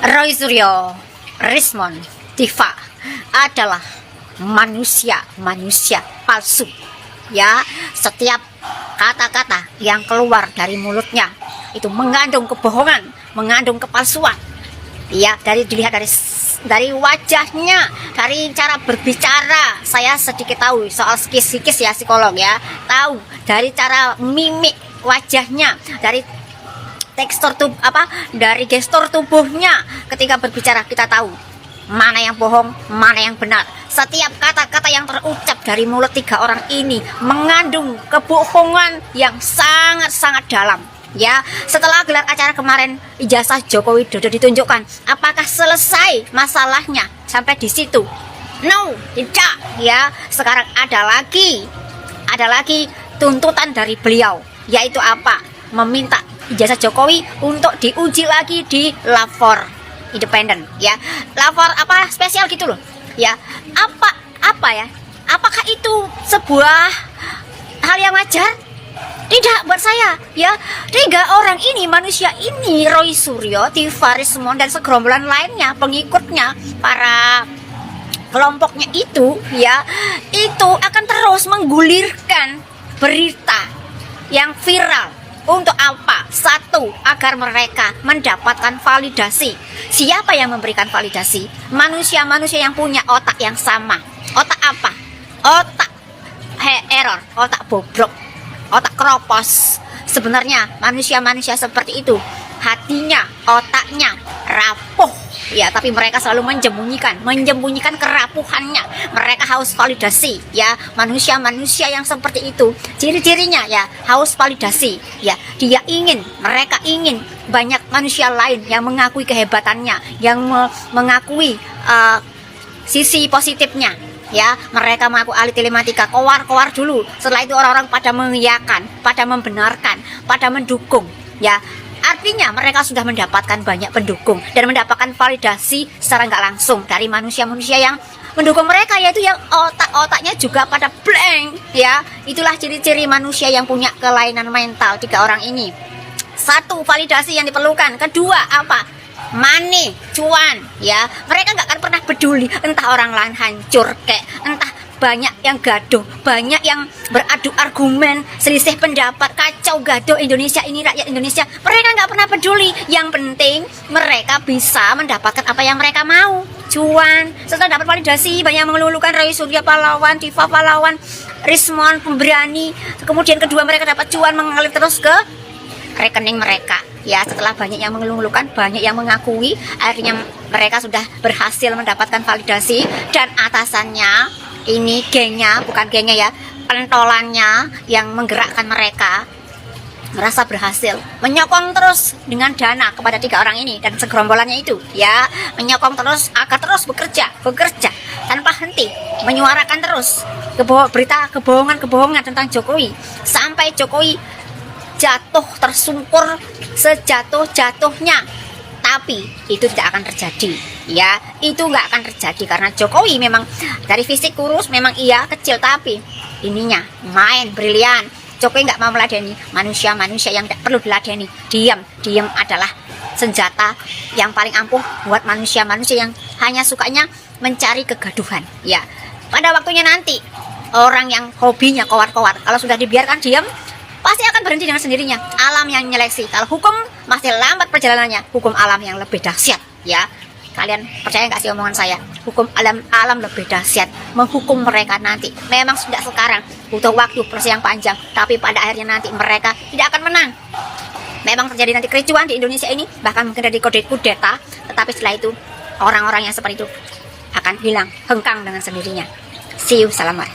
Roy Suryo, Rismond, Diva adalah manusia palsu. Ya, setiap kata-kata yang keluar dari mulutnya itu mengandung kebohongan, mengandung kepalsuan. Ya, dilihat dari wajahnya, dari cara berbicara. Saya sedikit tahu soal psikis ya, psikolog ya. Tahu dari cara mimik wajahnya, dari tekstur dari gestur tubuhnya ketika berbicara, kita tahu mana yang bohong, mana yang benar. Setiap kata-kata yang terucap dari mulut tiga orang ini mengandung kebohongan yang sangat-sangat dalam. Ya, setelah gelar acara kemarin ijazah Joko Widodo ditunjukkan, apakah selesai masalahnya sampai di situ? No, tidak. Ya, sekarang ada lagi tuntutan dari beliau, yaitu apa? Meminta ijazah Jokowi untuk diuji lagi di lapor independen. Ya, lapor spesial gitu loh. Ya, apakah itu sebuah hal yang wajar? Tidak buat saya. Ya, tiga orang ini, manusia ini, Roy Suryo, Diva, Rismond, dan segerombolan lainnya, pengikutnya, para kelompoknya itu, ya, itu akan terus menggulirkan berita yang viral. Untuk apa? Satu, agar mereka mendapatkan validasi. Siapa yang memberikan validasi? Manusia-manusia yang punya otak yang sama. Otak apa? Otak error, otak bobrok, otak keropos. Sebenarnya manusia-manusia seperti itu, hatinya, otaknya rapuh. Ya, tapi mereka selalu menyembunyikan kerapuhannya. Mereka haus validasi. Ya, manusia-manusia yang seperti itu, ciri-cirinya ya haus validasi. Ya, mereka ingin banyak manusia lain yang mengakui kehebatannya, yang mengakui sisi positifnya. Ya, mereka mengaku ahli telematika, kowar dulu. Setelah itu orang-orang pada mengiyakan, pada membenarkan, pada mendukung. Ya, artinya mereka sudah mendapatkan banyak pendukung dan mendapatkan validasi secara nggak langsung dari manusia-manusia yang mendukung mereka, yaitu yang otak-otaknya juga pada blank. Ya, itulah ciri-ciri manusia yang punya kelainan mental tiga orang ini. Satu, validasi yang diperlukan. Kedua, apa? Money, cuan. Ya, mereka nggak akan pernah peduli entah orang lain hancur entah banyak yang gaduh, banyak yang beradu argumen, selisih pendapat, kacau gaduh Indonesia ini, rakyat Indonesia. Mereka nggak pernah peduli. Yang penting mereka bisa mendapatkan apa yang mereka mau, cuan. Setelah dapat validasi, banyak mengelulukan Roy Suryo pahlawan, Diva pahlawan, Rismond pemberani. Kemudian kedua, mereka dapat cuan mengalir terus ke rekening mereka. Ya, setelah banyak yang mengeluh-elukan, banyak yang mengakui, akhirnya mereka sudah berhasil mendapatkan validasi. Dan atasannya ini, bukan gengnya ya, pentolannya yang menggerakkan mereka, merasa berhasil menyokong terus dengan dana kepada tiga orang ini dan segerombolannya itu. Ya, menyokong terus agar terus bekerja tanpa henti, menyuarakan terus berita kebohongan tentang Jokowi sampai Jokowi jatuh tersungkur sejatuh-jatuhnya. Tapi itu tidak akan terjadi. Ya, itu nggak akan terjadi karena Jokowi memang dari fisik kurus, memang iya kecil, tapi ininya main brilian. Jokowi nggak mau meladeni manusia-manusia yang tidak perlu diladeni. Diam adalah senjata yang paling ampuh buat manusia-manusia yang hanya sukanya mencari kegaduhan. Ya, pada waktunya nanti orang yang hobinya kowar-kowar, kalau sudah dibiarkan diam, pasti akan berhenti dengan sendirinya. Alam yang nyeleksi. Kalau hukum masih lambat perjalanannya, hukum alam yang lebih dahsyat. Ya, kalian percaya nggak sih omongan saya? Hukum alam lebih dahsyat menghukum mereka nanti. Memang sudah sekarang butuh waktu proses yang panjang, tapi pada akhirnya nanti mereka tidak akan menang. Memang terjadi nanti kericuan di Indonesia ini, bahkan mungkin dari kudeta, tetapi setelah itu orang-orang yang seperti itu akan hilang, hengkang dengan sendirinya. See you, salam.